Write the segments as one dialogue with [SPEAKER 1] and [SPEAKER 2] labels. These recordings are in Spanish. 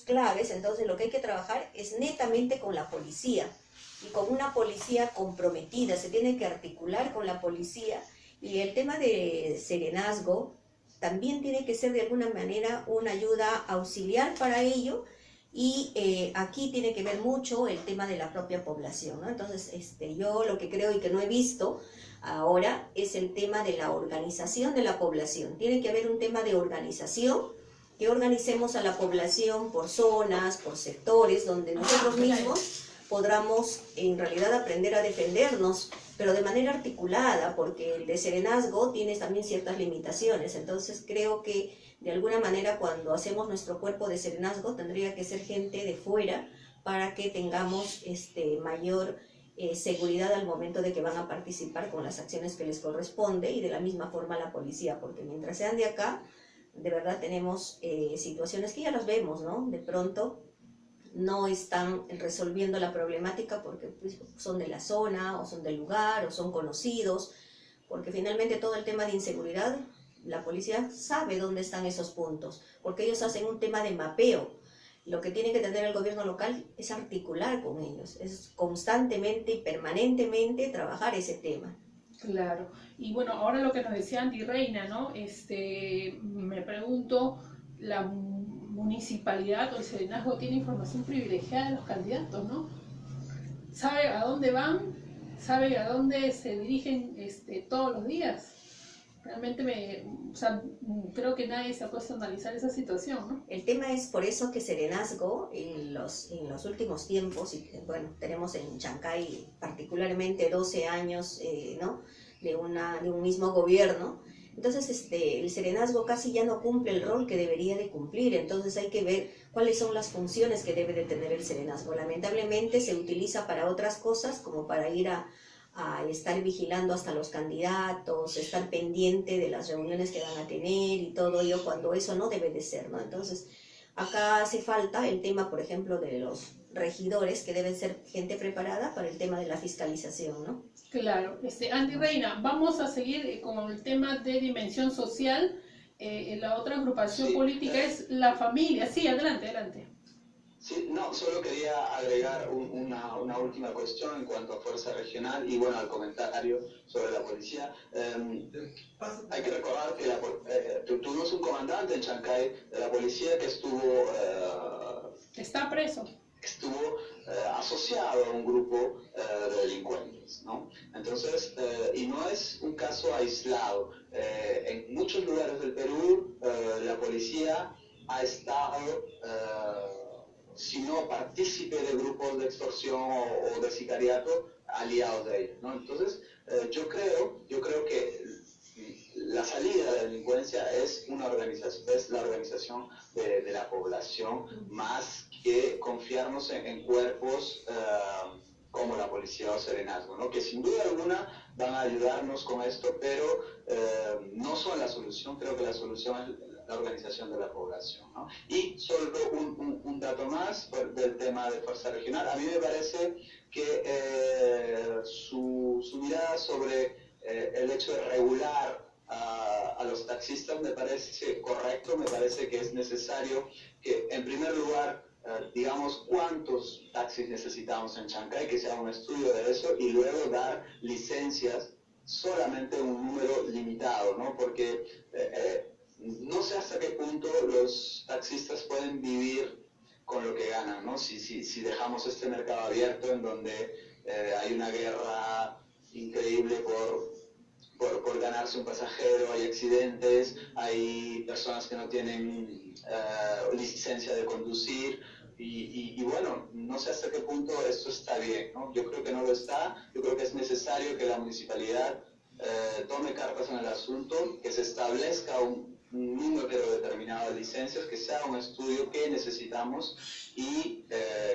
[SPEAKER 1] claves. Entonces lo que hay que trabajar es netamente con la policía, y con una policía comprometida, se tiene que articular con la policía, y el tema de serenazgo también tiene que ser de alguna manera una ayuda auxiliar para ello, y aquí tiene que ver mucho el tema de la propia población, ¿no? Entonces, yo lo que creo y que no he visto ahora es el tema de la organización de la población. Tiene que haber un tema de organización, que organicemos a la población por zonas, por sectores, donde nosotros mismos podamos en realidad aprender a defendernos, pero de manera articulada, porque el de serenazgo tiene también ciertas limitaciones. Entonces creo que de alguna manera cuando hacemos nuestro cuerpo de serenazgo tendría que ser gente de fuera, para que tengamos mayor seguridad al momento de que van a participar con las acciones que les corresponde, y de la misma forma la policía, porque mientras sean de acá, de verdad tenemos situaciones que ya las vemos, ¿no? De pronto no están resolviendo la problemática porque pues, son de la zona, o son del lugar, o son conocidos, porque finalmente todo el tema de inseguridad, la policía sabe dónde están esos puntos, porque ellos hacen un tema de mapeo. Lo que tiene que tener el gobierno local es articular con ellos, es constantemente y permanentemente trabajar ese tema.
[SPEAKER 2] Claro. Y bueno, ahora lo que nos decía Andy Reina, ¿no? Me pregunto, la municipalidad o el serenazgo tiene información privilegiada de los candidatos, ¿no? Sabe a dónde van, sabe a dónde se dirigen todos los días. Realmente o sea, creo que nadie se ha puesto a analizar esa situación, ¿no?
[SPEAKER 1] El tema es por eso que serenazgo en los últimos tiempos, y bueno, tenemos en Chancay particularmente 12 años, ¿no? de un mismo gobierno. Entonces el serenazgo casi ya no cumple el rol que debería de cumplir. Entonces hay que ver cuáles son las funciones que debe de tener el serenazgo. Lamentablemente se utiliza para otras cosas, como para ir a estar vigilando hasta los candidatos, estar pendiente de las reuniones que van a tener y todo ello, cuando eso no debe de ser, ¿no? Entonces, acá hace falta el tema, por ejemplo, de los regidores, que deben ser gente preparada para el tema de la fiscalización, ¿no?
[SPEAKER 2] Claro. Andy Reina, vamos a seguir con el tema de dimensión social. La otra agrupación política es la familia. Sí, adelante, adelante.
[SPEAKER 3] Sí, no, solo quería agregar una última cuestión en cuanto a fuerza regional y bueno, al comentario sobre la policía. Hay que recordar que tuvimos un comandante en Chancay de la policía que estuvo...
[SPEAKER 2] Está preso.
[SPEAKER 3] Estuvo asociado a un grupo de delincuentes, ¿no? Entonces, y no es un caso aislado. En muchos lugares del Perú, la policía ha estado... si no partícipe de grupos de extorsión o de sicariato, aliados de ellos, ¿no? Entonces, yo creo que la salida de la delincuencia es una organización, es la organización de la población, más que confiarnos en cuerpos como la policía o serenazgo, ¿no? Que sin duda alguna van a ayudarnos con esto, pero no son la solución. Creo que la solución es la organización de la población, ¿no? Y solo un dato más del tema de fuerza regional. A mí me parece que su mirada sobre el hecho de regular a los taxistas me parece correcto. Me parece que es necesario que, en primer lugar, digamos cuántos taxis necesitamos en Chancay, que se haga un estudio de eso, y luego dar licencias solamente un número limitado, ¿no? Porque no sé hasta qué punto los taxistas pueden vivir con lo que ganan, ¿no? Si dejamos este mercado abierto en donde hay una guerra increíble por ganarse un pasajero, hay accidentes, hay personas que no tienen licencia de conducir, y bueno, no sé hasta qué punto esto está bien, ¿no? Yo creo que no lo está. Yo creo que es necesario que la municipalidad tome cartas en el asunto, que se establezca un número determinado de licencias, que sea un estudio que necesitamos, y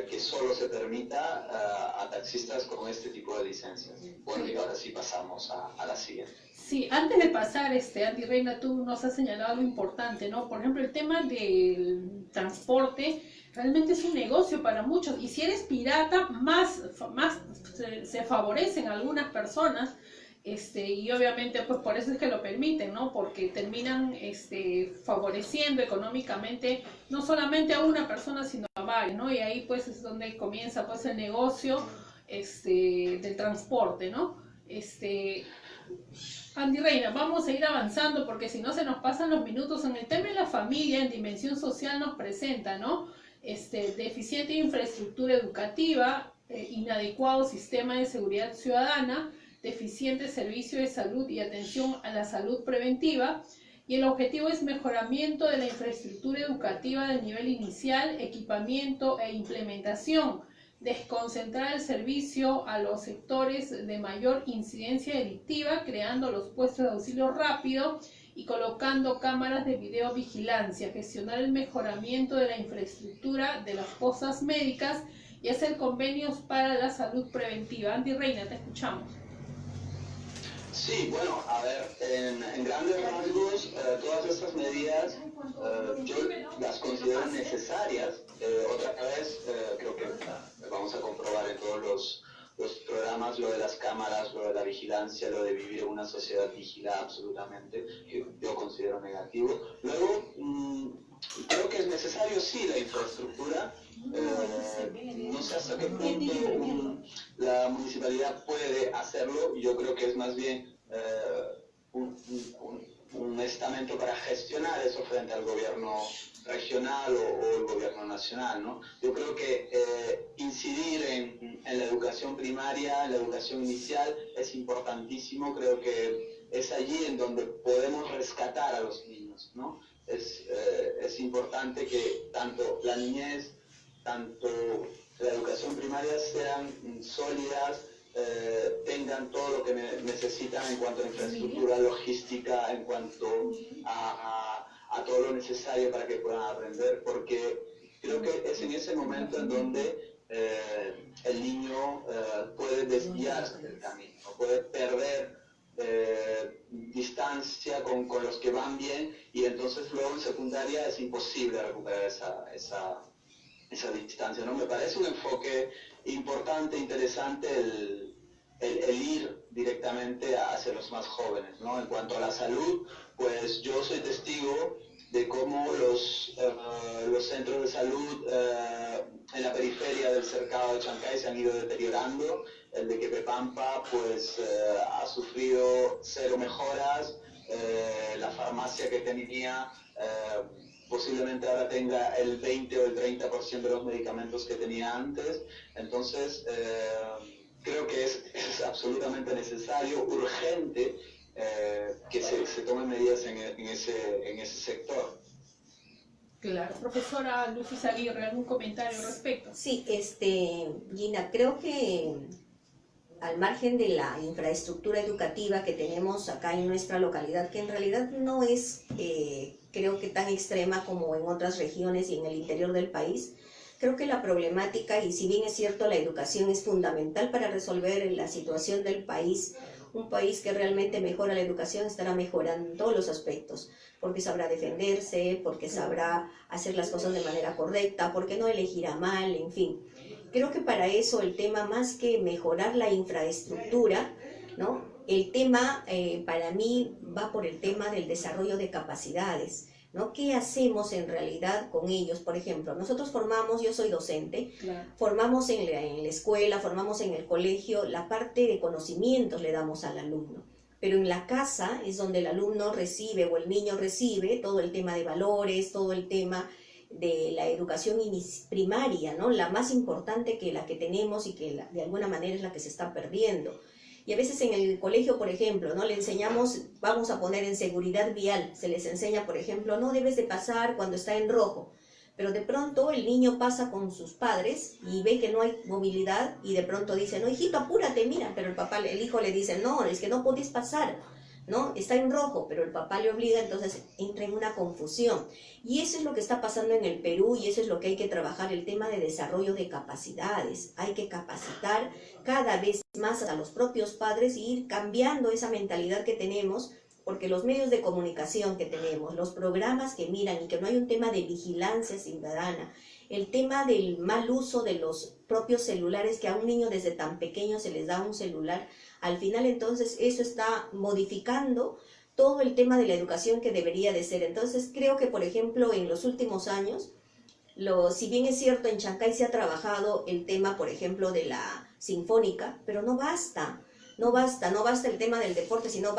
[SPEAKER 3] que solo se permita a taxistas con este tipo de licencias. Bueno, y ahora sí pasamos a la siguiente.
[SPEAKER 2] Sí, antes de pasar, Andy Reina, tú nos has señalado algo importante, ¿no? Por ejemplo, el tema del transporte realmente es un negocio para muchos, y si eres pirata, más se favorecen algunas personas y obviamente pues por eso es que lo permiten, ¿no? Porque terminan favoreciendo económicamente no solamente a una persona, sino a varias, ¿no? Y ahí pues es donde comienza pues el negocio del transporte, ¿no? Andy Reina, vamos a ir avanzando porque si no se nos pasan los minutos. En el tema de la familia, en dimensión social nos presenta, ¿no? Deficiente infraestructura educativa, inadecuado sistema de seguridad ciudadana, deficiente servicio de salud y atención a la salud preventiva. Y el objetivo es mejoramiento de la infraestructura educativa del nivel inicial, equipamiento e implementación, desconcentrar el servicio a los sectores de mayor incidencia delictiva, creando los puestos de auxilio rápido y colocando cámaras de videovigilancia, gestionar el mejoramiento de la infraestructura de las postas médicas y hacer convenios para la salud preventiva. Andy Reina, te escuchamos.
[SPEAKER 3] Sí, bueno, a ver, en grandes rasgos, todas estas medidas yo las considero necesarias. Otra vez, creo que vamos a comprobar en todos los programas lo de las cámaras, lo de la vigilancia, lo de vivir en una sociedad vigilada absolutamente, que yo considero negativo. Luego, creo que es necesario, sí, la infraestructura. No sé hasta qué punto la municipalidad puede hacerlo. Yo creo que es más bien un estamento para gestionar eso frente al gobierno regional o el gobierno nacional, ¿no? Yo creo que incidir en la educación primaria, en la educación inicial, es importantísimo. Creo que es allí en donde podemos rescatar a los niños, ¿no? Es importante que tanto la niñez, tanto la educación primaria sean sólidas, tengan todo lo que necesitan en cuanto a infraestructura, logística, en cuanto a todo lo necesario para que puedan aprender, porque creo que es en ese momento en donde el niño puede desviarse del camino, puede perder distancia con los que van bien, y entonces luego en secundaria es imposible recuperar esa distancia, ¿no? Me parece un enfoque importante, interesante el ir directamente hacia los más jóvenes, ¿no? En cuanto a la salud, pues yo soy testigo de cómo los centros de salud en la periferia del cercado de Chancay se han ido deteriorando. El de Quepepampa pues ha sufrido cero mejoras. La farmacia que tenía posiblemente ahora tenga el 20 o el 30% de los medicamentos que tenía antes. Entonces, creo que es absolutamente necesario, urgente, que se tomen medidas en ese sector.
[SPEAKER 2] Claro. Profesora Lucy Aguirre, ¿algún comentario al respecto?
[SPEAKER 1] Sí, Gina, creo que al margen de la infraestructura educativa que tenemos acá en nuestra localidad, que en realidad no es, creo que tan extrema como en otras regiones y en el interior del país, creo que la problemática, y si bien es cierto la educación es fundamental para resolver la situación del país, un país que realmente mejora la educación estará mejorando en todos los aspectos, porque sabrá defenderse, porque sabrá hacer las cosas de manera correcta, porque no elegirá mal, en fin. Creo que para eso el tema, más que mejorar la infraestructura, ¿no? El tema para mí va por el tema del desarrollo de capacidades, ¿no? ¿Qué hacemos en realidad con ellos? Por ejemplo, nosotros formamos, yo soy docente, claro, formamos en la escuela, formamos en el colegio, la parte de conocimientos le damos al alumno, pero en la casa es donde el alumno recibe o el niño recibe todo el tema de valores, todo el tema de la educación primaria, ¿no? La más importante, que la que tenemos y que de alguna manera es la que se está perdiendo. Y a veces en el colegio, por ejemplo, ¿no? Le enseñamos, vamos a poner en seguridad vial, se les enseña, por ejemplo, no debes de pasar cuando está en rojo, pero de pronto el niño pasa con sus padres y ve que no hay movilidad y de pronto dice, no, hijito, apúrate, mira, pero el hijo le dice, no, es que no podés pasar, ¿no? Está en rojo, pero el papá le obliga, entonces entra en una confusión. Y eso es lo que está pasando en el Perú, y eso es lo que hay que trabajar, el tema de desarrollo de capacidades. Hay que capacitar cada vez más a los propios padres y ir cambiando esa mentalidad que tenemos, porque los medios de comunicación que tenemos, los programas que miran, y que no hay un tema de vigilancia ciudadana, el tema del mal uso de los propios celulares, que a un niño desde tan pequeño se les da un celular, al final entonces eso está modificando todo el tema de la educación que debería de ser. Entonces creo que, por ejemplo, en los últimos años, si bien es cierto, en Chancay se ha trabajado el tema, por ejemplo, de la sinfónica, pero no basta, no basta, no basta el tema del deporte, sino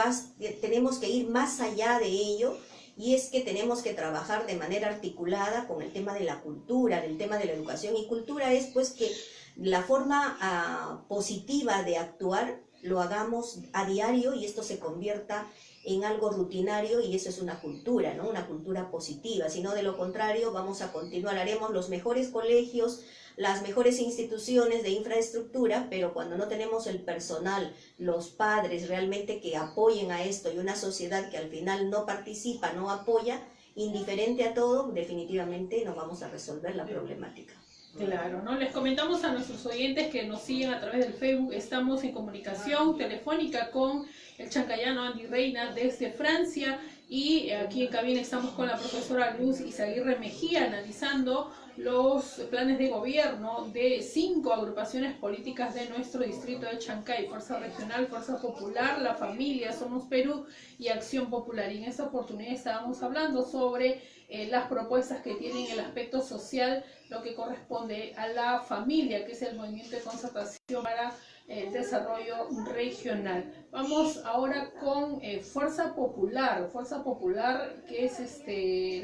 [SPEAKER 1] tenemos que ir más allá de ello, y es que tenemos que trabajar de manera articulada con el tema de la cultura, del tema de la educación, y cultura es pues que la forma positiva de actuar lo hagamos a diario y esto se convierta en algo rutinario, y eso es una cultura, ¿no? Una cultura positiva. Si no, de lo contrario, vamos a continuar, haremos los mejores colegios, las mejores instituciones de infraestructura, pero cuando no tenemos el personal, los padres realmente que apoyen a esto, y una sociedad que al final no participa, no apoya, indiferente a todo, definitivamente no vamos a resolver la problemática.
[SPEAKER 2] Claro, ¿no? Les comentamos a nuestros oyentes que nos siguen a través del Facebook. Estamos en comunicación telefónica con el chancayano Andy Reina desde Francia, y aquí en cabina estamos con la profesora Luz Izaguirre Mejía analizando los planes de gobierno de 5 agrupaciones políticas de nuestro distrito de Chancay: Fuerza Regional, Fuerza Popular, La Familia, Somos Perú y Acción Popular. Y en esta oportunidad estábamos hablando sobre las propuestas que tienen el aspecto social, lo que corresponde a la familia, que es el movimiento de concertación para el desarrollo regional. Vamos ahora con Fuerza Popular, que es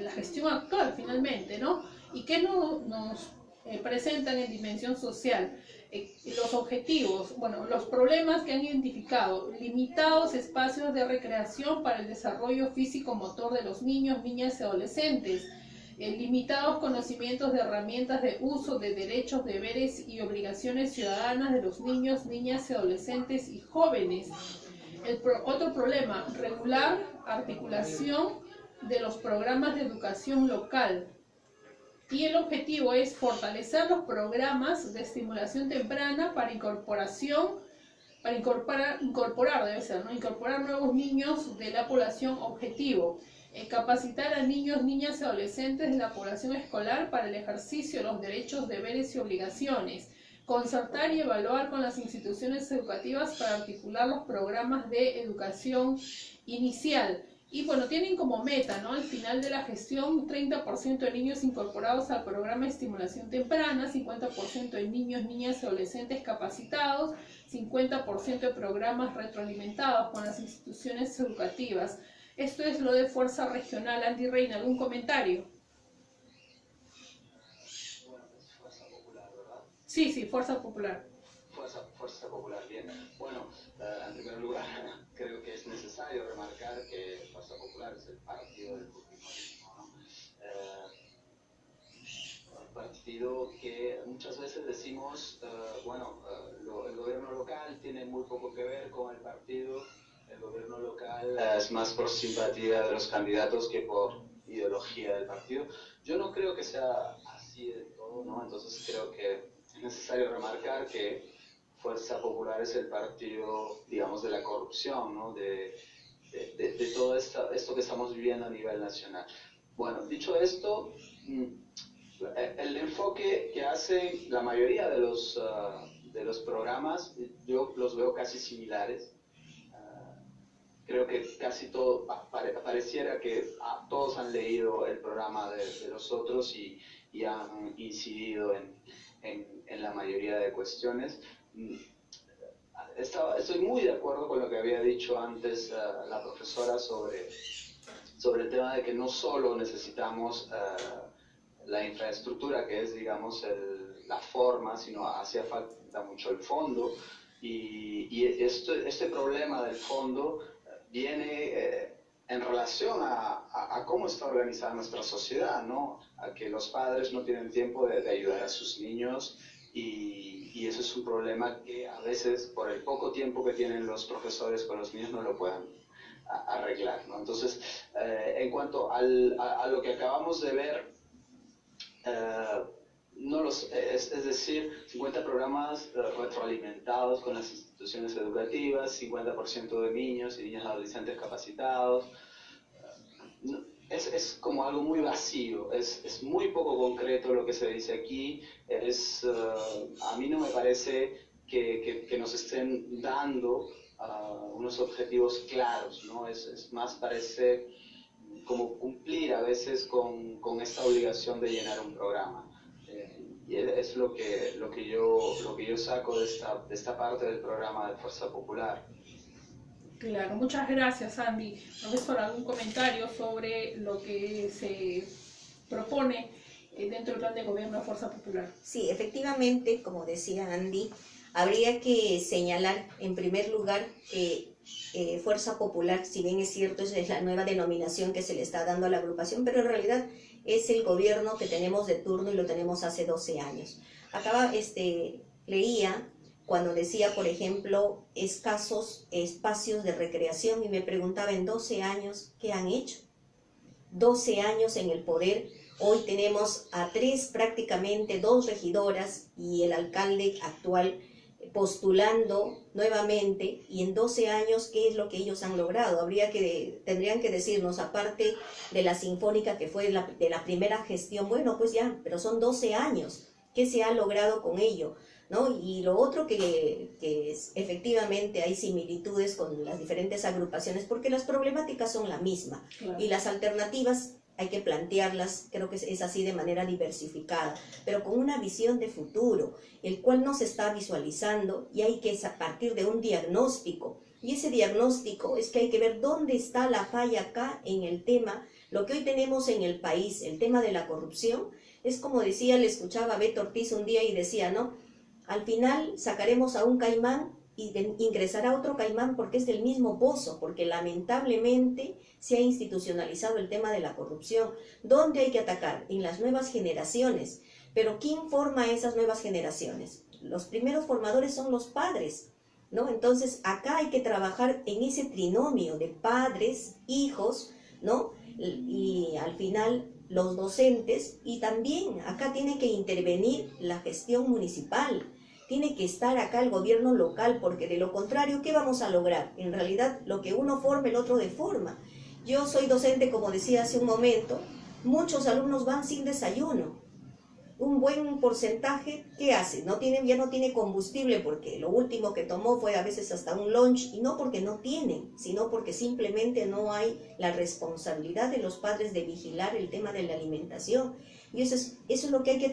[SPEAKER 2] la gestión actual finalmente, ¿no? Y que nos presentan en dimensión social. Los objetivos, bueno, los problemas que han identificado: limitados espacios de recreación para el desarrollo físico-motor de los niños, niñas y adolescentes, limitados conocimientos de herramientas de uso de derechos, deberes y obligaciones ciudadanas de los niños, niñas y adolescentes y jóvenes. Otro problema: regular articulación de los programas de educación local. Y el objetivo es fortalecer los programas de estimulación temprana para incorporar nuevos niños de la población objetivo. Capacitar a niños, niñas y adolescentes de la población escolar para el ejercicio de los derechos, deberes y obligaciones. Concertar y evaluar con las instituciones educativas para articular los programas de educación inicial. Y bueno, tienen como meta, ¿no?, al final de la gestión, 30% de niños incorporados al programa de estimulación temprana, 50% de niños, niñas y adolescentes capacitados, 50% de programas retroalimentados con las instituciones educativas. Esto es lo de Fuerza Regional. Andy Reina, ¿algún comentario?
[SPEAKER 3] Fuerza Popular, ¿verdad?
[SPEAKER 2] Sí, Fuerza Popular.
[SPEAKER 3] Fuerza Popular, bien. Bueno, en primer lugar, creo que es necesario remarcar que Fuerza Popular es el partido del fujimorismo, ¿no? Un partido que muchas veces decimos, el gobierno local tiene muy poco que ver con el partido. El gobierno local es más por simpatía de los candidatos que por ideología del partido. Yo no creo que sea así del todo, ¿no? Entonces creo que es necesario remarcar que Fuerza Popular es el partido, digamos, de la corrupción, ¿no? De todo esto que estamos viviendo a nivel nacional. Bueno, dicho esto, el enfoque que hacen la mayoría de los programas, yo los veo casi similares. Creo que casi todo, pareciera que todos han leído el programa de los otros y han incidido en la mayoría de cuestiones. Estoy muy de acuerdo con lo que había dicho antes la profesora sobre el tema de que no solo necesitamos la infraestructura, que es, digamos, la forma, sino hacía falta mucho el fondo. Y este problema del fondo viene en relación a cómo está organizada nuestra sociedad, ¿no? A que los padres no tienen tiempo de ayudar a sus niños, y eso es un problema que a veces, por el poco tiempo que tienen los profesores con los niños, no lo puedan arreglar, ¿no? Entonces, en cuanto a lo que acabamos de ver, es decir, 50 programas retroalimentados con las instituciones educativas, 50% de niños y niñas adolescentes capacitados. es como algo muy vacío, es muy poco concreto lo que se dice aquí. A mí no me parece que nos estén dando unos objetivos claros, ¿no? Es más, parece como cumplir a veces con esta obligación de llenar un programa. Y es lo que yo saco de esta parte del programa de Fuerza Popular.
[SPEAKER 2] Claro, muchas gracias, Andy. Profesor, ¿algún comentario sobre lo que se propone dentro del plan de gobierno de Fuerza Popular?
[SPEAKER 1] Sí, efectivamente, como decía Andy, habría que señalar en primer lugar que Fuerza Popular, si bien es cierto, es la nueva denominación que se le está dando a la agrupación, pero en realidad es el gobierno que tenemos de turno y lo tenemos hace 12 años. Acaba, leía cuando decía, por ejemplo, escasos espacios de recreación y me preguntaba en 12 años, ¿qué han hecho? 12 años en el poder. Hoy tenemos a prácticamente 2 regidoras y el alcalde actual postulando nuevamente, y en 12 años, ¿qué es lo que ellos han logrado? Tendrían que decirnos, aparte de la sinfónica que fue de la primera gestión, bueno, pues ya, pero son 12 años, ¿qué se ha logrado con ello? ¿No? Y lo otro efectivamente hay similitudes con las diferentes agrupaciones, porque las problemáticas son la misma, claro. Y las alternativas hay que plantearlas, creo que es así de manera diversificada, pero con una visión de futuro, el cual no se está visualizando, y hay que partir de un diagnóstico, y ese diagnóstico es que hay que ver dónde está la falla acá en el tema, lo que hoy tenemos en el país, el tema de la corrupción. Es como decía, le escuchaba a Beto Ortiz un día y decía, ¿no? Al final sacaremos a un caimán y ingresará otro caimán porque es del mismo pozo, porque lamentablemente se ha institucionalizado el tema de la corrupción. ¿Dónde hay que atacar? En las nuevas generaciones. Pero ¿quién forma esas nuevas generaciones? Los primeros formadores son los padres, ¿no? Entonces acá hay que trabajar en ese trinomio de padres, hijos, ¿no? Y al final los docentes, y también acá tiene que intervenir la gestión municipal. Tiene que estar acá el gobierno local, porque de lo contrario, ¿qué vamos a lograr? En realidad, lo que uno forma, el otro deforma. Yo soy docente, como decía hace un momento, muchos alumnos van sin desayuno. Un buen porcentaje, ¿qué hace? Ya no tiene combustible, porque lo último que tomó fue a veces hasta un lunch, y no porque no tienen, sino porque simplemente no hay la responsabilidad de los padres de vigilar el tema de la alimentación. Y eso es lo que hay que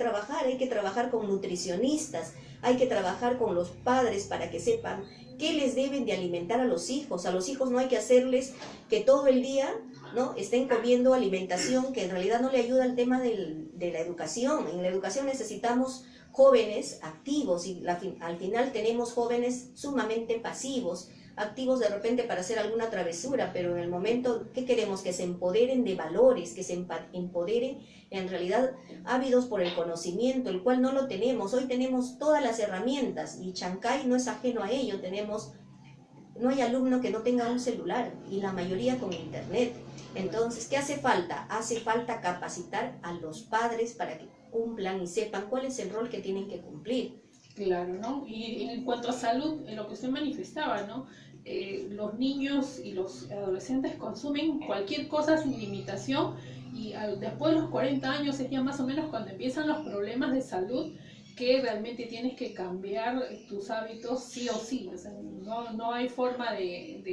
[SPEAKER 1] trabajar con nutricionistas, hay que trabajar con los padres para que sepan qué les deben de alimentar a los hijos. A los hijos no hay que hacerles que todo el día, ¿no?, estén comiendo alimentación que en realidad no le ayuda al tema de la educación. En la educación necesitamos jóvenes activos y al final tenemos jóvenes sumamente pasivos, activos de repente para hacer alguna travesura, pero en el momento, ¿qué queremos? Que se empoderen de valores, que se empoderen en realidad ávidos por el conocimiento, el cual no lo tenemos. Hoy tenemos todas las herramientas y Chancay no es ajeno a ello. No hay alumno que no tenga un celular y la mayoría con internet. Entonces, ¿qué hace falta? Hace falta capacitar a los padres para que cumplan y sepan cuál es el rol que tienen que cumplir.
[SPEAKER 2] Claro, ¿no? Y en cuanto a salud, en lo que usted manifestaba, ¿no? Los niños y los adolescentes consumen cualquier cosa sin limitación y después de los 40 años es ya más o menos cuando empiezan los problemas de salud, que realmente tienes que cambiar tus hábitos sí o sí. O sea, no hay forma de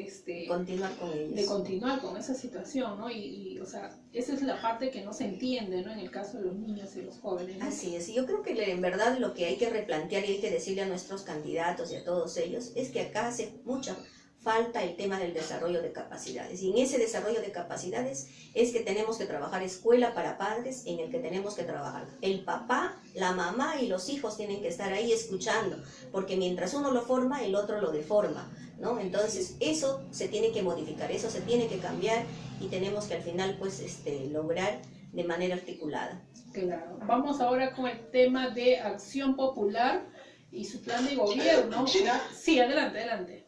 [SPEAKER 2] continuar con esa situación, ¿no? O sea, esa es la parte que no se entiende, ¿no?, en el caso de los niños y los jóvenes, ¿no?
[SPEAKER 1] Así es, y yo creo que en verdad lo que hay que replantear y hay que decirle a nuestros candidatos y a todos ellos es que acá hace mucha falta el tema del desarrollo de capacidades, y en ese desarrollo de capacidades es que tenemos que trabajar escuela para padres, en el que tenemos que trabajar el papá, la mamá y los hijos tienen que estar ahí escuchando, porque mientras uno lo forma, el otro lo deforma, ¿no? Entonces eso se tiene que modificar, eso se tiene que cambiar y tenemos que al final pues lograr de manera articulada.
[SPEAKER 2] Claro. Vamos ahora con el tema de Acción Popular y su plan de gobierno.
[SPEAKER 3] ¿China?
[SPEAKER 2] Sí, adelante.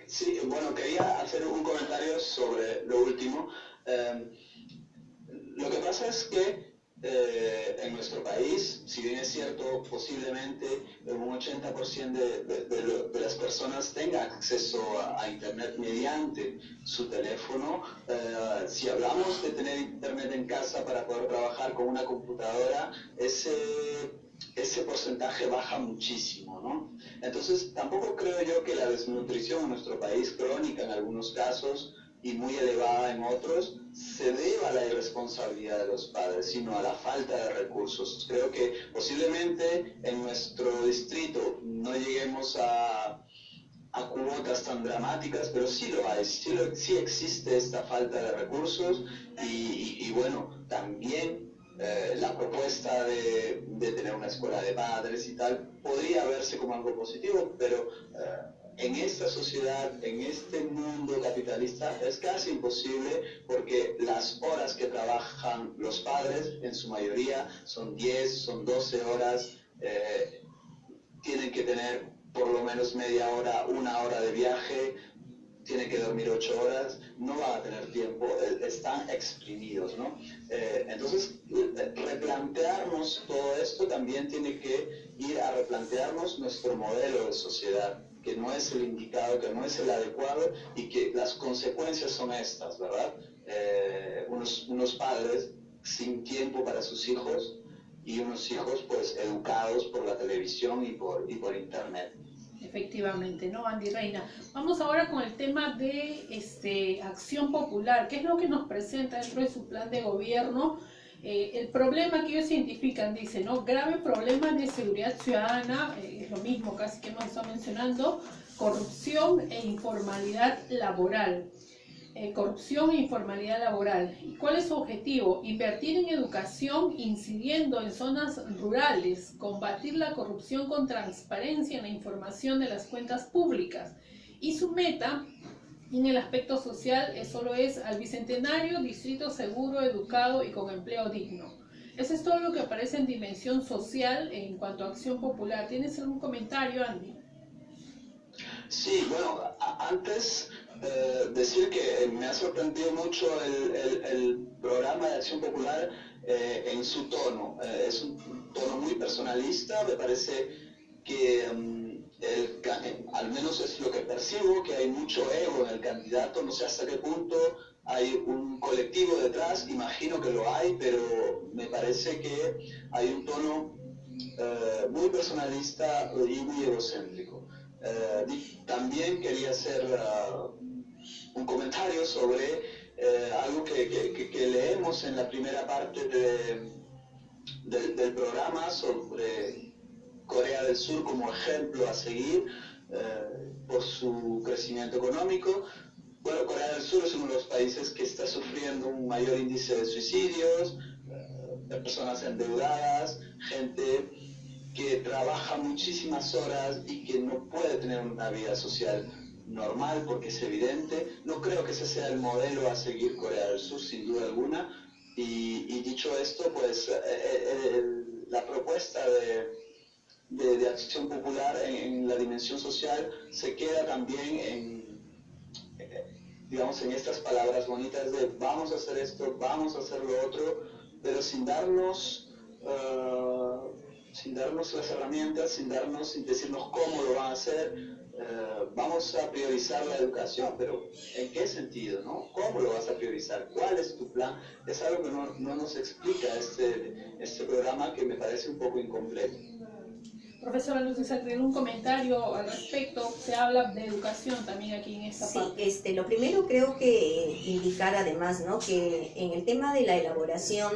[SPEAKER 3] Sí, bueno, quería hacer un comentario sobre lo último. Lo que pasa es que en nuestro país, si bien es cierto, cierto, posiblemente un 80% de las personas tenga acceso a Internet mediante su teléfono. Si hablamos de tener Internet en casa para poder trabajar con una computadora, ese porcentaje baja muchísimo, ¿no? Entonces, tampoco creo yo que la desnutrición en nuestro país, crónica en algunos casos y muy elevada en otros, se deba a la irresponsabilidad de los padres, sino a la falta de recursos. Creo que posiblemente en nuestro distrito no lleguemos a cuotas tan dramáticas, pero sí lo hay, sí existe esta falta de recursos y bueno, también la propuesta de tener una escuela de padres y tal podría verse como algo positivo, pero en esta sociedad, en este mundo capitalista, es casi imposible porque las horas que trabajan los padres, en su mayoría, son 10, son 12 horas, tienen que tener por lo menos media hora, una hora de viaje, tienen que dormir 8 horas, no van a tener tiempo, están exprimidos, ¿no? Entonces, replantearnos todo esto también tiene que ir a replantearnos nuestro modelo de sociedad, que no es el indicado, que no es el adecuado y que las consecuencias son estas, ¿verdad? Unos padres sin tiempo para sus hijos y unos hijos pues educados por la televisión y por internet.
[SPEAKER 2] Efectivamente, ¿no, Andy Reina? Vamos ahora con el tema de Acción Popular. ¿Qué es lo que nos presenta dentro de su plan de gobierno? El problema que ellos identifican, dice, ¿no? Grave problema de seguridad ciudadana, es lo mismo casi que hemos estado mencionando, corrupción e informalidad laboral. Corrupción e informalidad laboral. ¿Y cuál es su objetivo? Invertir en educación incidiendo en zonas rurales, combatir la corrupción con transparencia en la información de las cuentas públicas. Y su meta en el aspecto social solo es al bicentenario, distrito seguro, educado y con empleo digno. Eso es todo lo que aparece en dimensión social en cuanto a Acción Popular. ¿Tienes algún comentario, Andy?
[SPEAKER 3] Sí, bueno, antes decir que me ha sorprendido mucho el programa de Acción Popular en su tono. Es un tono muy personalista, me parece que al menos es lo que percibo, que hay mucho ego en el candidato, no sé hasta qué punto hay un colectivo detrás, imagino que lo hay, pero me parece que hay un tono muy personalista y muy egocéntrico. También quería hacer un comentario sobre algo que leemos en la primera parte del programa sobre Corea del Sur como ejemplo a seguir por su crecimiento económico. Bueno, Corea del Sur es uno de los países que está sufriendo un mayor índice de suicidios, de personas endeudadas, gente que trabaja muchísimas horas y que no puede tener una vida social normal porque es evidente. No creo que ese sea el modelo a seguir Corea del Sur, sin duda alguna. Y dicho esto, pues la propuesta de Acción Popular en la dimensión social se queda también digamos, en estas palabras bonitas de vamos a hacer esto, vamos a hacer lo otro, pero sin darnos las herramientas, sin decirnos cómo lo van a hacer. Vamos a priorizar la educación, pero ¿en qué sentido, no? ¿Cómo lo vas a priorizar? ¿Cuál es tu plan? Es algo que no nos explica este programa, que me parece un poco incompleto.
[SPEAKER 2] Profesora Luz de Sacre, un comentario al respecto. Se habla de educación también aquí en esta parte.
[SPEAKER 1] Sí, lo primero creo que indicar además, ¿no?, que en el tema de la elaboración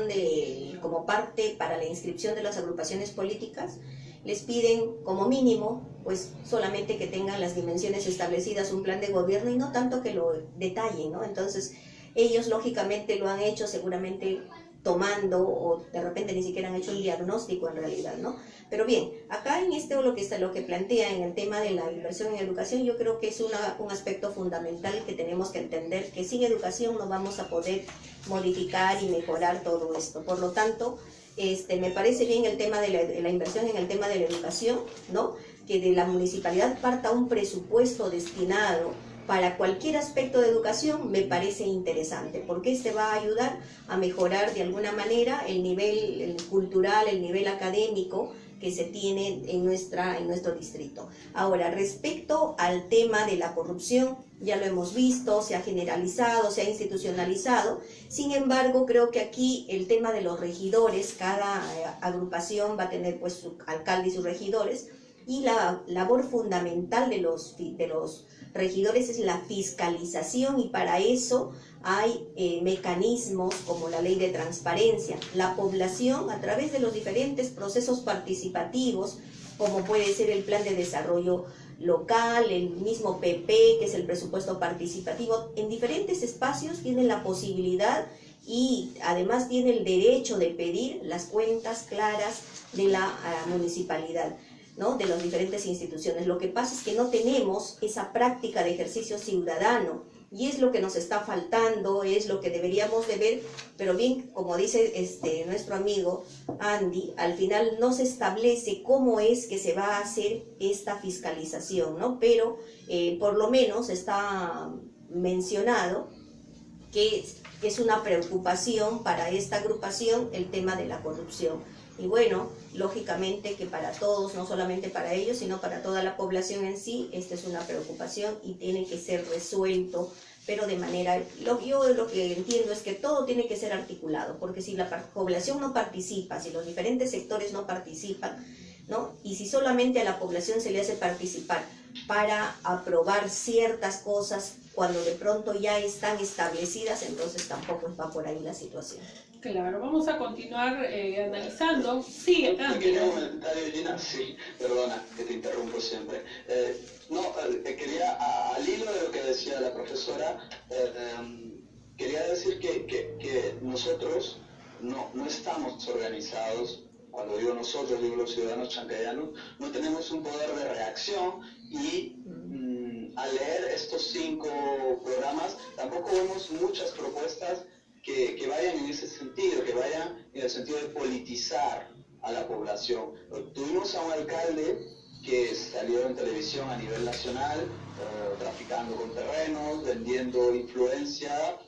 [SPEAKER 1] como parte para la inscripción de las agrupaciones políticas, les piden como mínimo, pues solamente que tengan las dimensiones establecidas, un plan de gobierno y no tanto que lo detallen, ¿no? Entonces, ellos lógicamente lo han hecho seguramente tomando, o de repente ni siquiera han hecho un diagnóstico en realidad, ¿no? Pero bien, acá en lo que plantea en el tema de la inversión en educación, yo creo que es un aspecto fundamental que tenemos que entender, que sin educación no vamos a poder modificar y mejorar todo esto. Por lo tanto, me parece bien el tema de la inversión en el tema de la educación, ¿no?, que de la municipalidad parta un presupuesto destinado para cualquier aspecto de educación me parece interesante, porque este va a ayudar a mejorar de alguna manera el nivel cultural, el nivel académico que se tiene en nuestro distrito. Ahora, respecto al tema de la corrupción, ya lo hemos visto, se ha generalizado, se ha institucionalizado. Sin embargo, creo que aquí el tema de los regidores, cada agrupación va a tener pues su alcalde y sus regidores, y la labor fundamental de los regidores es la fiscalización, y para eso hay mecanismos como la ley de transparencia. La población, a través de los diferentes procesos participativos, como puede ser el plan de desarrollo local, el mismo PP, que es el presupuesto participativo, en diferentes espacios tienen la posibilidad y además tiene el derecho de pedir las cuentas claras de la municipalidad, ¿no? De las diferentes instituciones. Lo que pasa es que no tenemos esa práctica de ejercicio ciudadano, y es lo que nos está faltando, es lo que deberíamos de ver, pero bien, como dice nuestro amigo Andy, al final no se establece cómo es que se va a hacer esta fiscalización, ¿no? Pero por lo menos está mencionado que es una preocupación para esta agrupación el tema de la corrupción. Y bueno, lógicamente que para todos, no solamente para ellos, sino para toda la población en sí, esta es una preocupación y tiene que ser resuelto, pero de manera... Yo lo que entiendo es que todo tiene que ser articulado, porque si la población no participa, si los diferentes sectores no participan, ¿no? Y si solamente a la población se le hace participar para aprobar ciertas cosas cuando de pronto ya están establecidas, entonces tampoco va por ahí la situación.
[SPEAKER 2] Claro, vamos a continuar analizando. Sí,
[SPEAKER 3] un pequeño comentario, Gina. Sí, perdona que te interrumpo siempre. Quería, al hilo de lo que decía la profesora, quería decir que nosotros no estamos organizados. Cuando digo nosotros, digo los ciudadanos chancayanos, no tenemos un poder de reacción, y al leer estos 5 programas tampoco vemos muchas propuestas que vayan en ese sentido, que vayan en el sentido de politizar a la población. Tuvimos a un alcalde que salió en televisión a nivel nacional, traficando con terrenos, vendiendo influencia,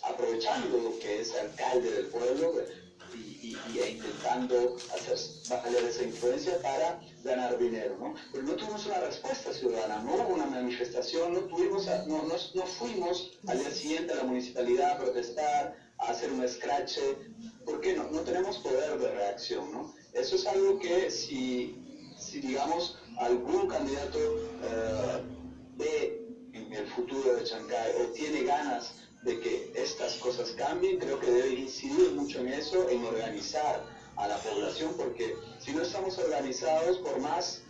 [SPEAKER 3] aprovechando que es alcalde del pueblo e intentando hacer valer esa influencia para ganar dinero, ¿no? Pero no tuvimos una respuesta ciudadana, no hubo una manifestación, no fuimos al día siguiente a la municipalidad a protestar, a hacer un escrache. ¿Por qué no? No tenemos poder de reacción, ¿no? Eso es algo que si digamos, algún candidato ve en el futuro de Chancay o tiene ganas de que estas cosas cambien, creo que debe incidir mucho en eso, en organizar a la población, porque si no estamos organizados, por más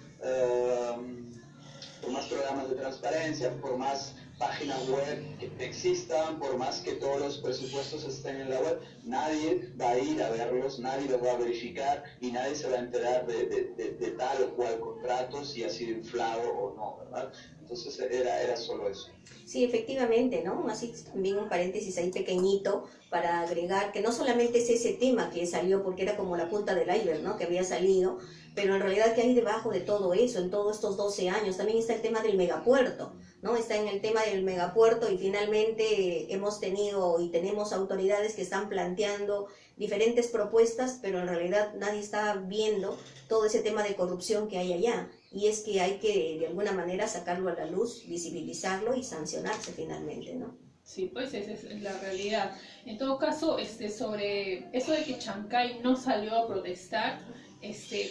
[SPEAKER 3] programas de transparencia, por más páginas web que existan, por más que todos los presupuestos estén en la web, nadie va a ir a verlos, nadie los va a verificar y nadie se va a enterar de tal o cual contrato, si ha sido inflado o no, ¿verdad? Entonces era solo eso.
[SPEAKER 1] Sí, efectivamente, ¿no? Así también un paréntesis ahí pequeñito para agregar que no solamente es ese tema que salió porque era como la punta del iceberg, ¿no? Que había salido, pero en realidad que hay debajo de todo eso, en todos estos 12 años, también está el tema del megapuerto, ¿no? Está en el tema del megapuerto, y finalmente hemos tenido y tenemos autoridades que están planteando diferentes propuestas, pero en realidad nadie está viendo todo ese tema de corrupción que hay allá. Y es que hay que de alguna manera sacarlo a la luz, visibilizarlo y sancionarse finalmente, ¿no?
[SPEAKER 2] Sí, pues esa es la realidad. En todo caso, sobre eso de que Chancay no salió a protestar,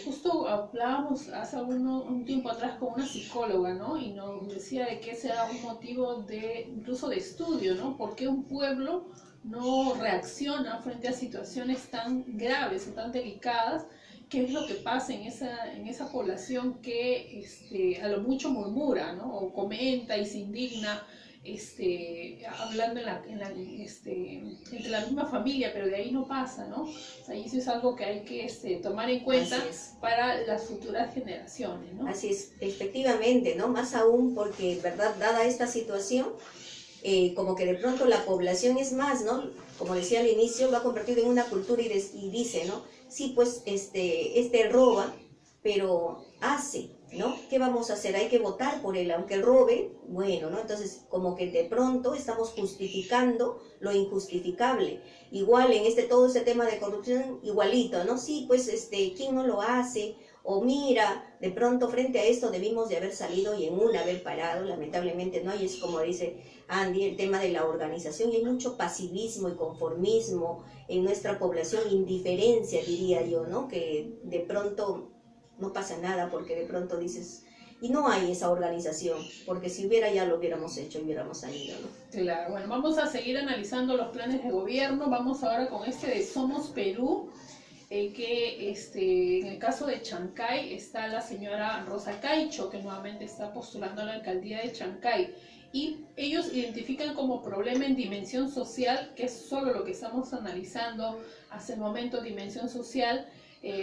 [SPEAKER 2] justo hablábamos hace un tiempo atrás con una psicóloga, ¿no? Y nos decía de que ese era un motivo incluso de estudio, ¿no? ¿Por qué un pueblo no reacciona frente a situaciones tan graves o tan delicadas? ¿Qué es lo que pasa en esa población que a lo mucho murmura, ¿no? O comenta y se indigna, hablando entre la misma familia, pero de ahí no pasa, ¿no? O sea, y eso es algo que hay que tomar en cuenta para las futuras generaciones, ¿no?
[SPEAKER 1] Así es, efectivamente, ¿no? Más aún porque, ¿verdad? Dada esta situación, como que de pronto la población es más, ¿no? Como decía al inicio, lo ha convertido en una cultura y dice, ¿no? Sí, pues roba, pero hace. ¿no? ¿Qué vamos a hacer? Hay que votar por él, aunque robe, bueno, ¿no? Entonces, como que de pronto estamos justificando lo injustificable. Igual en todo este tema de corrupción, igualito, ¿no? Sí, pues, ¿quién no lo hace? O mira, de pronto frente a esto debimos de haber salido y en una haber parado, lamentablemente no, y es como dice Andy, el tema de la organización, y hay mucho pasivismo y conformismo en nuestra población, indiferencia diría yo, ¿no? Que de pronto no pasa nada porque de pronto dices, y no hay esa organización, porque si hubiera ya lo hubiéramos hecho y hubiéramos salido, ¿no?
[SPEAKER 2] Claro, bueno, vamos a seguir analizando los planes de gobierno, vamos ahora con este de Somos Perú, que en el caso de Chancay está la señora Rosa Caicho, que nuevamente está postulando a la alcaldía de Chancay. Y ellos identifican como problema en dimensión social, que es solo lo que estamos analizando hasta el momento, dimensión social,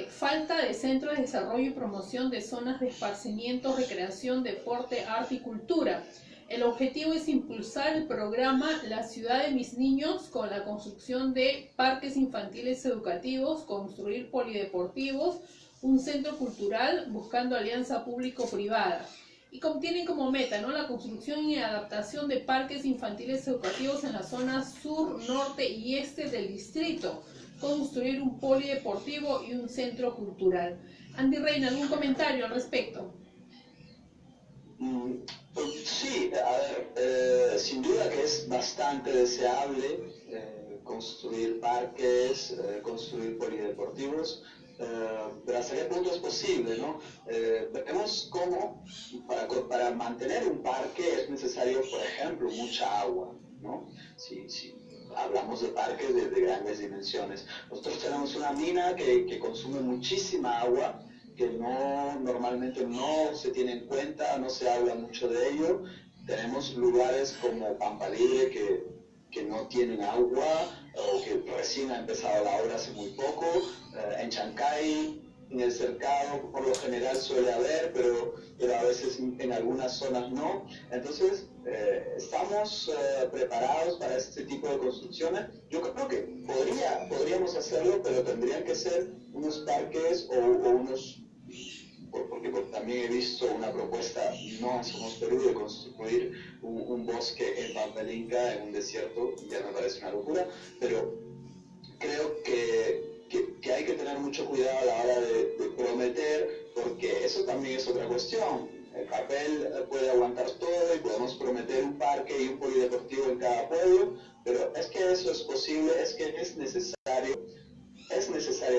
[SPEAKER 2] falta de centros de desarrollo y promoción de zonas de esparcimiento, recreación, deporte, arte y cultura. El objetivo es impulsar el programa La Ciudad de Mis Niños con la construcción de parques infantiles educativos, construir polideportivos, un centro cultural buscando alianza público-privada. Y tienen como meta, ¿no?, la construcción y adaptación de parques infantiles educativos en la zona sur, norte y este del distrito, construir un polideportivo y un centro cultural. Andy Reina, ¿algún comentario al respecto?
[SPEAKER 3] Sí, a ver, sin duda que es bastante deseable construir parques, construir polideportivos, pero hasta qué punto es posible, ¿no? Vemos cómo para mantener un parque es necesario, por ejemplo, mucha agua, ¿no? Si hablamos de parques de grandes dimensiones. Nosotros tenemos una mina que consume muchísima agua, que normalmente no se tiene en cuenta, no se habla mucho de ello. Tenemos lugares como Pampa Libre que no tienen agua o que recién ha empezado la obra hace muy poco. En Chancay, en el cercado, por lo general suele haber, pero a veces en algunas zonas no. Entonces, ¿estamos preparados para este tipo de construcciones? Yo creo que podríamos hacerlo, pero tendrían que ser unos parques o unos... Porque también he visto una propuesta, no en Somos Perú, de construir un bosque en Pampelínca, en un desierto, ya me parece una locura, pero creo que hay que tener mucho cuidado a la hora de prometer, porque eso también es otra cuestión. El papel puede aguantar todo y podemos prometer un parque y un polideportivo en cada pueblo, pero es que eso es posible, es que es necesaria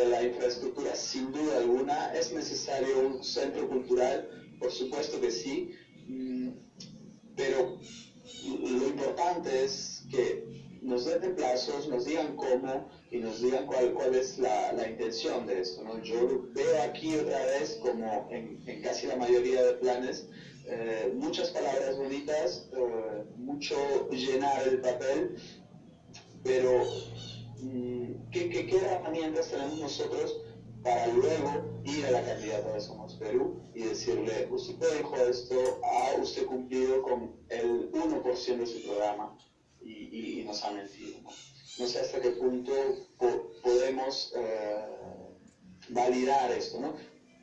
[SPEAKER 3] la infraestructura, sin duda alguna, es necesario un centro cultural, por supuesto que sí, pero lo importante es que nos den plazos, nos digan cómo y nos digan cuál es la intención de esto, ¿no? Yo veo aquí otra vez, como en casi la mayoría de planes, muchas palabras bonitas, mucho llenar el papel, pero ¿qué herramientas tenemos nosotros para luego ir a la candidata de Somos Perú y decirle, usted dijo esto, ha usted cumplido con el 1% de su programa y nos ha mentido, ¿no? No sé hasta qué punto podemos validar esto, ¿no?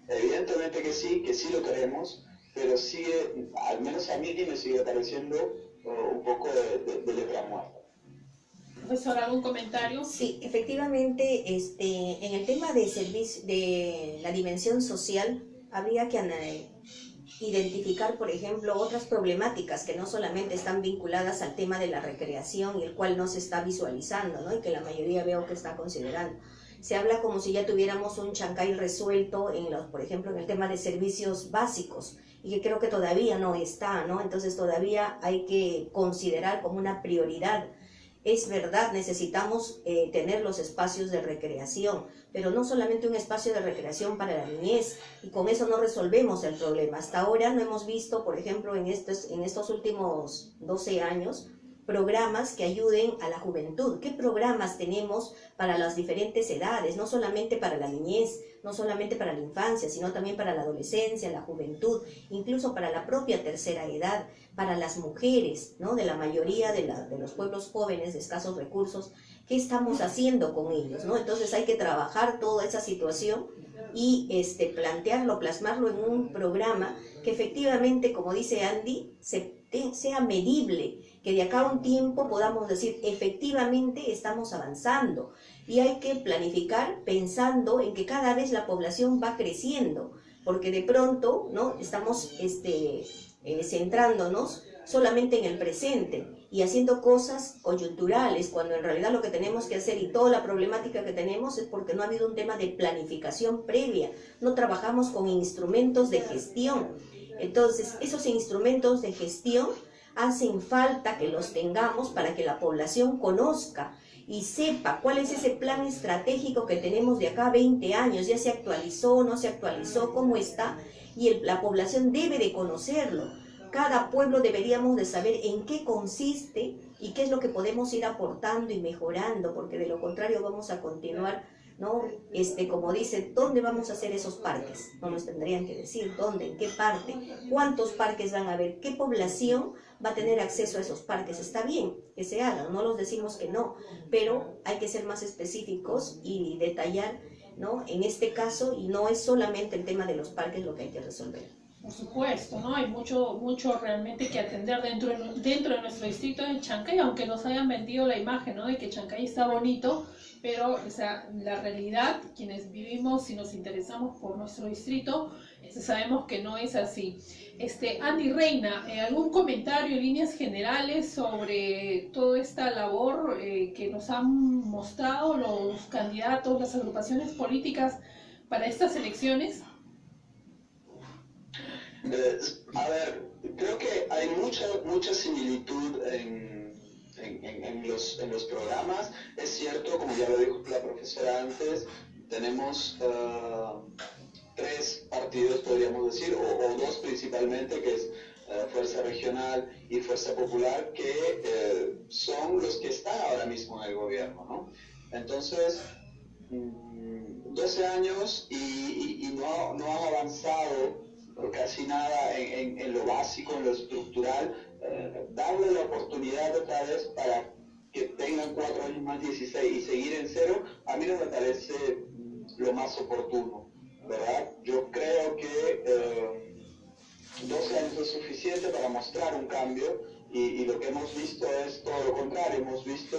[SPEAKER 3] Evidentemente que sí lo queremos, pero sigue, al menos a mí me sigue pareciendo un poco de letra muerta.
[SPEAKER 2] Profesor, ¿algún comentario?
[SPEAKER 1] Sí, efectivamente, en el tema de la dimensión social, habría que identificar, por ejemplo, otras problemáticas que no solamente están vinculadas al tema de la recreación y el cual no se está visualizando, ¿no? Y que la mayoría veo que está considerando. Se habla como si ya tuviéramos un Chancay resuelto, por ejemplo, en el tema de servicios básicos, y que creo que todavía no está, ¿no? Entonces todavía hay que considerar como una prioridad. Es verdad, necesitamos tener los espacios de recreación, pero no solamente un espacio de recreación para la niñez, y con eso no resolvemos el problema. Hasta ahora no hemos visto, por ejemplo, en estos últimos 12 años, programas que ayuden a la juventud. ¿Qué programas tenemos para las diferentes edades? No solamente para la niñez, no solamente para la infancia, sino también para la adolescencia, la juventud, incluso para la propia tercera edad, para las mujeres, ¿no? De la mayoría de los pueblos jóvenes de escasos recursos, qué estamos haciendo con ellos, ¿no? Entonces hay que trabajar toda esa situación y plantearlo, plasmarlo en un programa que efectivamente, como dice Andy, sea medible, que de acá a un tiempo podamos decir, efectivamente estamos avanzando. Y hay que planificar pensando en que cada vez la población va creciendo, porque de pronto, ¿no?, estamos centrándonos solamente en el presente y haciendo cosas coyunturales, cuando en realidad lo que tenemos que hacer y toda la problemática que tenemos es porque no ha habido un tema de planificación previa, no trabajamos con instrumentos de gestión. Entonces, esos instrumentos de gestión hacen falta que los tengamos para que la población conozca y sepa cuál es ese plan estratégico que tenemos de acá a 20 años, ya se actualizó, no se actualizó, cómo está, y la población debe de conocerlo. Cada pueblo deberíamos de saber en qué consiste y qué es lo que podemos ir aportando y mejorando, porque de lo contrario vamos a continuar, ¿no? Como dice, ¿dónde vamos a hacer esos parques? No nos tendrían que decir dónde, en qué parte, cuántos parques van a haber, qué población va a tener acceso a esos parques. Está bien que se hagan, no los decimos que no, pero hay que ser más específicos y detallar, ¿no?, en este caso, y no es solamente el tema de los parques lo que hay que resolver.
[SPEAKER 2] Por supuesto, ¿no? Hay mucho realmente que atender dentro de nuestro distrito de Chancay, aunque nos hayan vendido la imagen, ¿no?, de que Chancay está bonito, pero, o sea, la realidad, quienes vivimos y nos interesamos por nuestro distrito, sabemos que no es así. Andy Reina, ¿algún comentario en líneas generales sobre toda esta labor que nos han mostrado los candidatos, las agrupaciones políticas para estas elecciones?
[SPEAKER 3] A ver, creo que hay mucha similitud en los programas. Es cierto, como ya lo dijo la profesora antes, tenemos 3 partidos, podríamos decir, o 2 principalmente, que es Fuerza Regional y Fuerza Popular, que son los que están ahora mismo en el gobierno, ¿no? Entonces, 12 años y no han avanzado casi nada en lo básico, en lo estructural. Darle la oportunidad otra vez para que tengan 4 años más, 16, y seguir en cero, a mí no me parece lo más oportuno, ¿verdad? Yo creo que 12 años es suficiente para mostrar un cambio, y lo que hemos visto es todo lo contrario. Hemos visto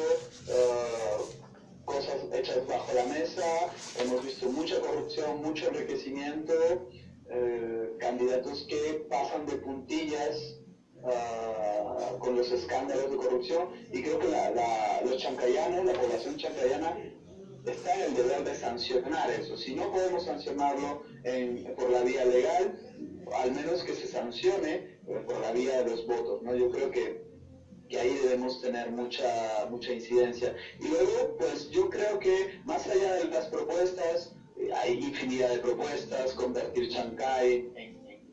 [SPEAKER 3] cosas hechas bajo la mesa, hemos visto mucha corrupción, mucho enriquecimiento, candidatos que pasan de puntillas con los escándalos de corrupción, y creo que los chancayanos, la población chancayana, está en el deber de sancionar eso. Si no podemos sancionarlo por la vía legal, al menos que se sancione por la vía de los votos, ¿no? Yo creo que ahí debemos tener mucha incidencia. Y luego, pues yo creo que más allá de las propuestas, hay infinidad de propuestas: convertir Chancay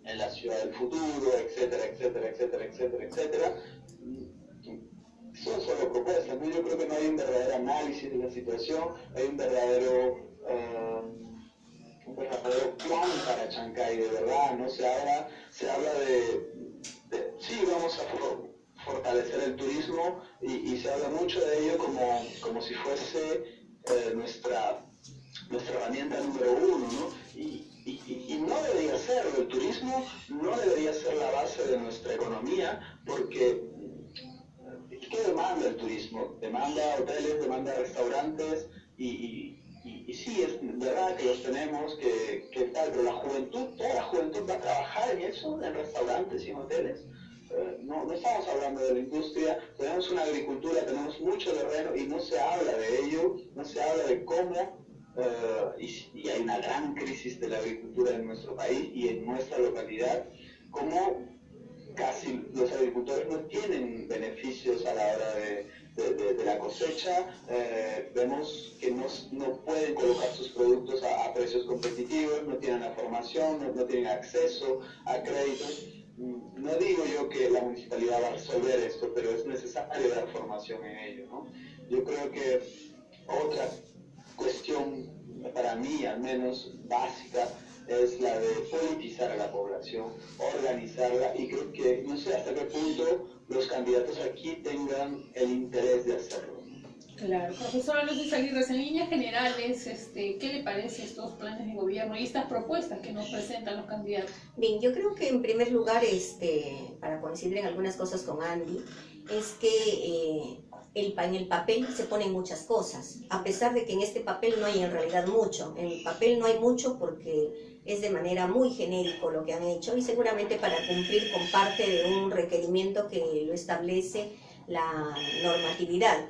[SPEAKER 3] en la ciudad del futuro, etcétera, etcétera, etcétera, etcétera, etcétera. Son solo propuestas, ¿no? Yo creo que no hay un verdadero análisis de la situación, hay un verdadero plan para Chancay, de verdad, ¿no? Se habla de sí, vamos a fortalecer el turismo, y se habla mucho de ello como si fuese nuestra herramienta número 1, ¿no? Y no debería serlo. El turismo no debería ser la base de nuestra economía, porque ¿qué demanda el turismo? Demanda hoteles, demanda restaurantes, y sí, es verdad que los tenemos, que tal, pero toda la juventud va a trabajar en eso, en restaurantes y en hoteles. No estamos hablando de la industria. Tenemos una agricultura, tenemos mucho terreno, y no se habla de ello, no se habla de cómo, y hay una gran crisis de la agricultura en nuestro país y en nuestra localidad, cómo casi los agricultores no tienen beneficios a la hora de la cosecha. Vemos que no pueden colocar sus productos a precios competitivos, no tienen la formación, no tienen acceso a créditos. No digo yo que la municipalidad va a resolver esto, pero es necesario dar formación en ello, ¿no? Yo creo que otra cuestión, para mí al menos básica, es la de politizar a la población, organizarla, y creo que no sé hasta qué punto los candidatos aquí tengan el interés de hacerlo.
[SPEAKER 2] Claro, profesora Luces Aguirre, en líneas generales, ¿qué le parece estos planes de gobierno y estas propuestas que nos presentan los candidatos?
[SPEAKER 1] Bien, yo creo que en primer lugar, para coincidir en algunas cosas con Andy, es que en el papel se ponen muchas cosas, a pesar de que en este papel no hay en realidad mucho. En el papel no hay mucho porque es de manera muy genérico lo que han hecho y seguramente para cumplir con parte de un requerimiento que lo establece la normatividad.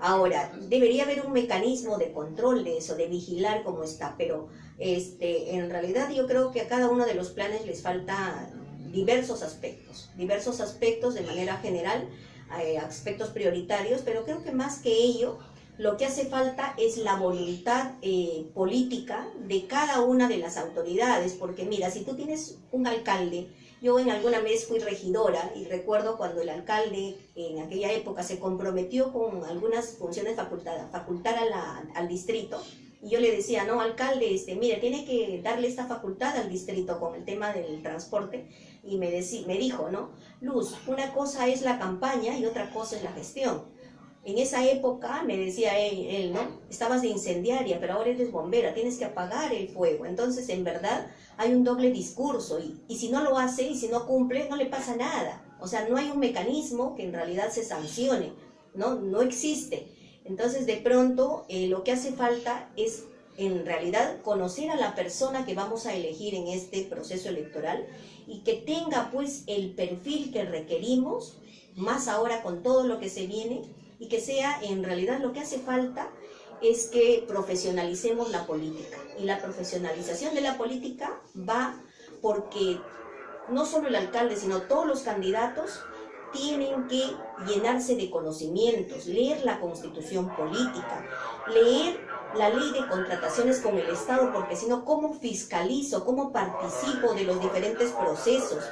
[SPEAKER 1] Ahora, debería haber un mecanismo de control de eso, de vigilar cómo está, pero en realidad yo creo que a cada uno de los planes les falta diversos aspectos de manera general, aspectos prioritarios, pero creo que más que ello, lo que hace falta es la voluntad política de cada una de las autoridades, porque mira, si tú tienes un alcalde, yo en alguna vez fui regidora y recuerdo cuando el alcalde en aquella época se comprometió con algunas funciones facultar al distrito, y yo le decía, no, alcalde, mire, tiene que darle esta facultad al distrito con el tema del transporte, y me dijo, ¿no? Luz, una cosa es la campaña y otra cosa es la gestión. En esa época me decía él, ¿no? Estabas de incendiaria, pero ahora eres bombera, tienes que apagar el fuego. Entonces, en verdad, hay un doble discurso y si no lo hace y si no cumple, no le pasa nada. O sea, no hay un mecanismo que en realidad se sancione, ¿no? No existe. Entonces, de pronto, lo que hace falta es, en realidad, conocer a la persona que vamos a elegir en este proceso electoral y que tenga, pues, el perfil que requerimos, más ahora con todo lo que se viene, y que sea, en realidad, lo que hace falta es que profesionalicemos la política. Y la profesionalización de la política va porque no solo el alcalde, sino todos los candidatos tienen que llenarse de conocimientos, leer la constitución política, leer la ley de contrataciones con el Estado, porque si no, ¿cómo fiscalizo, cómo participo de los diferentes procesos?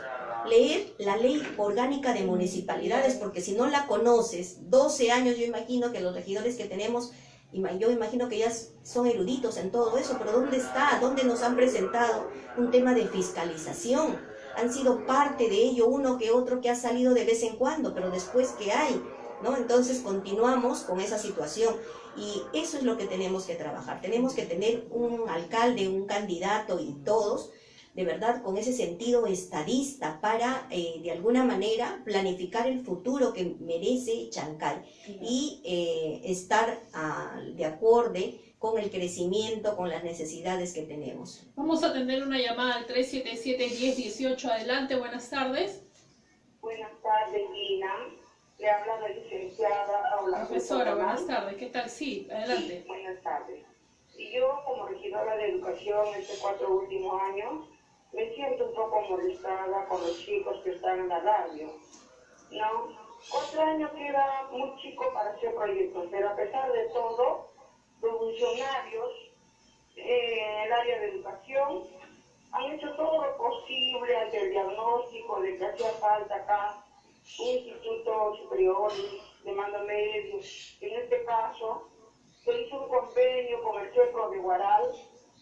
[SPEAKER 1] Leer la ley orgánica de municipalidades, porque si no la conoces, 12 años, yo imagino que los regidores que tenemos, yo imagino que ya son eruditos en todo eso, pero ¿dónde está? ¿Dónde nos han presentado un tema de fiscalización? Han sido parte de ello uno que otro que ha salido de vez en cuando, pero después ¿qué hay? ¿No? Entonces continuamos con esa situación y eso es lo que tenemos que trabajar. Tenemos que tener un alcalde, un candidato y todos, de verdad, con ese sentido estadista para, de alguna manera, planificar el futuro que merece Chancay y estar de acuerdo con el crecimiento, con las necesidades que tenemos.
[SPEAKER 2] Vamos a tener una llamada al 377-1018. Adelante, buenas tardes.
[SPEAKER 4] Buenas tardes, Gina. Le habla la licenciada Paula.
[SPEAKER 2] Profesora, buenas tardes. ¿Qué tal? Sí, adelante.
[SPEAKER 4] Sí, buenas tardes. Y yo, como regidora de educación estos 4 últimos años, me siento un poco molestada con los chicos que están en la radio. ¿No? 4 años queda muy chico para hacer proyectos, pero a pesar de todo, los funcionarios en el área de educación han hecho todo lo posible ante el diagnóstico de que hacía falta acá un instituto superior de mando medio. En este caso, se hizo un convenio con el centro de Huaral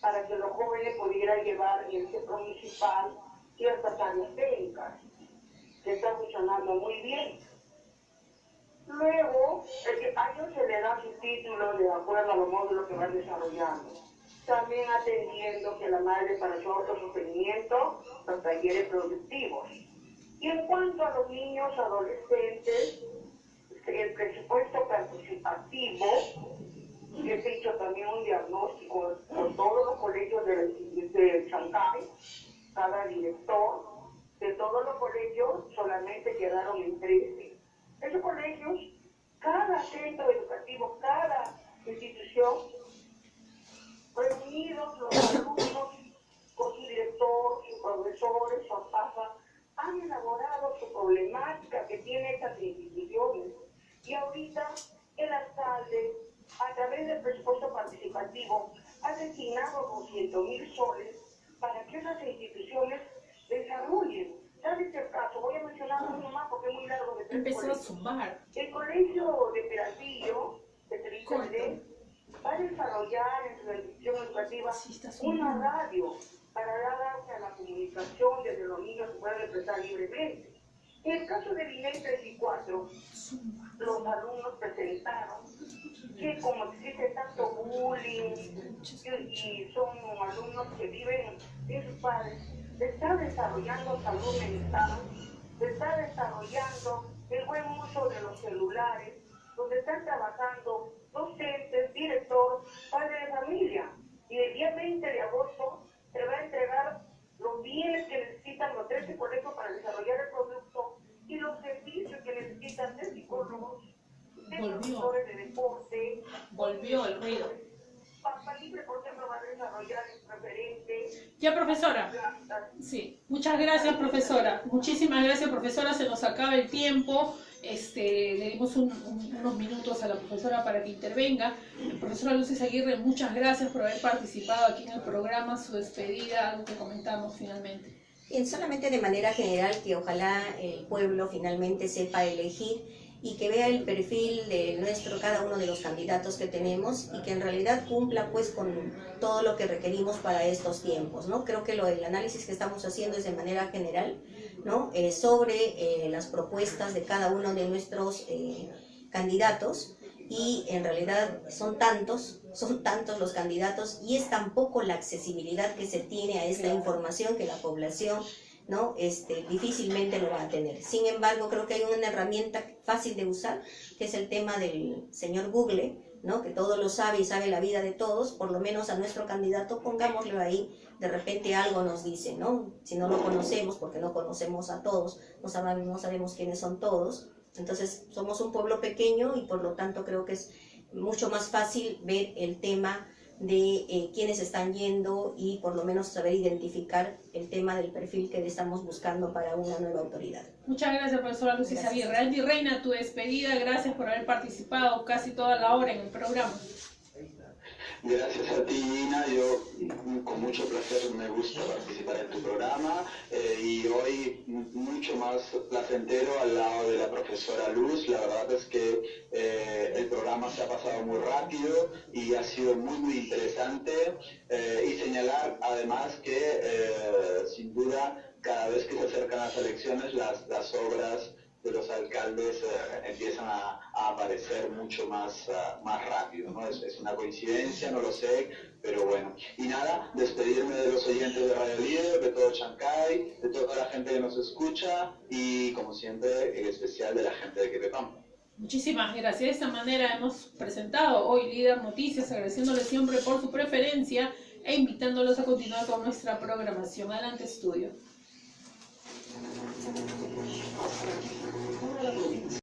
[SPEAKER 4] para que los jóvenes pudieran llevar en el centro municipal ciertas áreas técnicas, que está funcionando muy bien. Luego, a ellos se le da su título de acuerdo a los módulos que van desarrollando. También atendiendo que la madre para su autosostenimiento, los talleres productivos. Y en cuanto a los niños, adolescentes, el presupuesto participativo, he hecho también un diagnóstico por todos los colegios de Chancay, cada director, de todos los colegios solamente quedaron en 13. Esos colegios, cada centro educativo, cada institución, reunidos los alumnos con su director, sus profesores, su APAFA, han elaborado su problemática que tiene estas instituciones. Y ahorita el alcalde, a través del presupuesto participativo, ha destinado 200.000 soles para que esas instituciones desarrollen. ¿Sabes qué caso? Voy a mencionar uno más porque es muy largo de 3
[SPEAKER 2] Empezó a sumar.
[SPEAKER 4] El colegio de Peralvillo, de Televisa, va a desarrollar en su institución educativa una radio para darse a la comunicación desde los niños que puedan expresar libremente. En el caso de Vilén 3 y 4, los alumnos presentaron que como existe tanto bullying y son alumnos que viven sin sus padres, se está desarrollando salud mental, se está desarrollando el buen uso de los celulares, donde están trabajando docentes, director, padre de familia. Y el día 20 de agosto se va a entregar los bienes que necesitan los 13 colegios para desarrollar el producto y los servicios que necesitan de psicólogos, de profesores de deporte.
[SPEAKER 2] Volvió el ruido.
[SPEAKER 4] Pampa Libre, por ejemplo, va a desarrollar el referente.
[SPEAKER 2] Ya, profesora. Sí, muchas gracias, profesora. Muchísimas gracias, profesora. Se nos acaba el tiempo. Le dimos unos minutos a la profesora para que intervenga. Profesora Lucis Aguirre, muchas gracias por haber participado aquí en el programa. Su despedida, algo que comentamos finalmente.
[SPEAKER 1] Bien, solamente de manera general que ojalá el pueblo finalmente sepa elegir y que vea el perfil de cada uno de los candidatos que tenemos y que en realidad cumpla pues con todo lo que requerimos para estos tiempos, ¿no? Creo que el análisis que estamos haciendo es de manera general, ¿no? Sobre las propuestas de cada uno de nuestros candidatos y en realidad son tantos los candidatos y es tan poco la accesibilidad que se tiene a esta información que la población, ¿no? Difícilmente lo va a tener. Sin embargo, creo que hay una herramienta fácil de usar, que es el tema del señor Google, ¿no? Que todo lo sabe y sabe la vida de todos. Por lo menos a nuestro candidato pongámoslo ahí, de repente algo nos dice, ¿no? Si no lo conocemos, porque no conocemos a todos, no sabemos quiénes son todos. Entonces, somos un pueblo pequeño y por lo tanto creo que es mucho más fácil ver el tema de quiénes están yendo y por lo menos saber identificar el tema del perfil que estamos buscando para una nueva autoridad.
[SPEAKER 2] Muchas gracias, profesora Lucis Aguirre. Andy Reina, tu despedida, gracias por haber participado casi toda la hora en el programa.
[SPEAKER 3] Gracias a ti, Gina. Yo con mucho placer me gusta participar en tu programa y hoy mucho más placentero al lado de la profesora Luz. La verdad es que el programa se ha pasado muy rápido y ha sido muy interesante y señalar además que sin duda cada vez que se acercan las elecciones las obras de los alcaldes empiezan a aparecer mucho más rápido, ¿no? Es una coincidencia, no lo sé, pero bueno. Y nada, despedirme de los oyentes de Radio Líder, de todo Chancay, de toda la gente que nos escucha y, como siempre, en especial de la gente de Quepepam.
[SPEAKER 2] Muchísimas gracias. De esta manera hemos presentado hoy Líder Noticias, agradeciéndoles siempre por su preferencia e invitándolos a continuar con nuestra programación. Adelante, estudio.